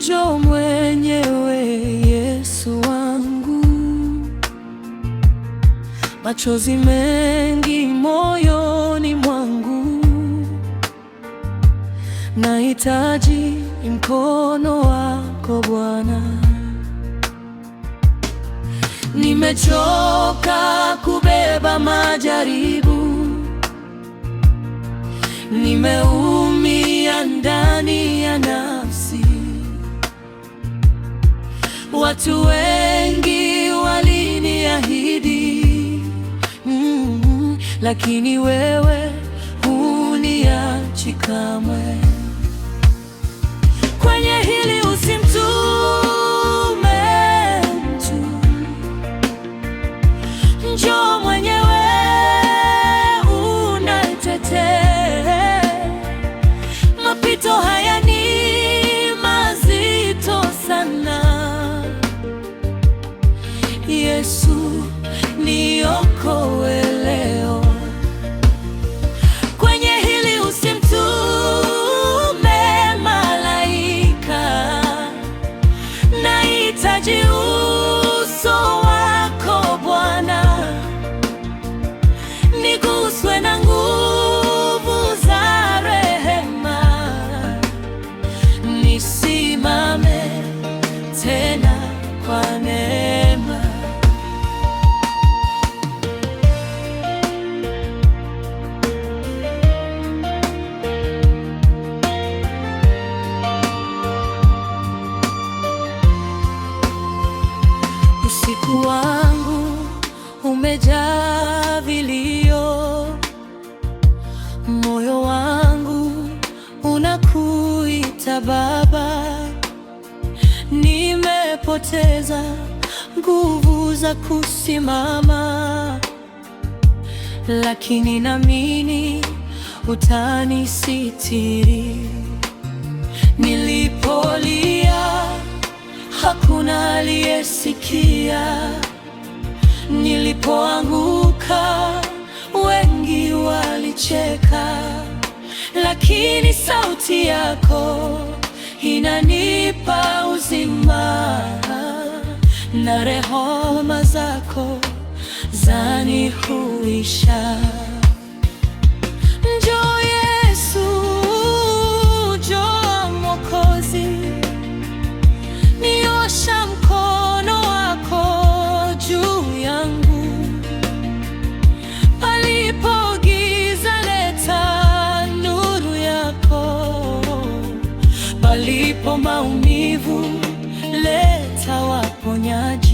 Njoo mwenyewe Yesu wangu, machozi mengi moyoni mwangu, nahitaji mkono wako Bwana. Nimechoka kubeba majaribu, nimeumia ndani ya nafsi. Watu wengi waliniahidi, lakini wewe huniachi kamwe. Kwenye hili usimtume mtu, njoo mwenyewe unatetea. Mapito haya ni mazito sana, Yesu niokoe leo. Kwenye hili usimtume malaika, nahitaji uso wako Bwana, niguswe na nguvu za rehema, nisimame tena kwa neema. Usiku wangu umejaa vilio, moyo wangu unakuita Baba. Nimepoteza nguvu za kusimama, lakini naamini utanisitiri. Nilipolia hakuna aliyesikia, nilipoanguka wengi walicheka, lakini sauti yako inanipa uzima, na rehema zako zanihuisha. Njoo Yesu, njoo Mwokozi, niosha mkono wako juu yangu. Palipo giza leta nuru yako, palipo maumivu leta waponyaji.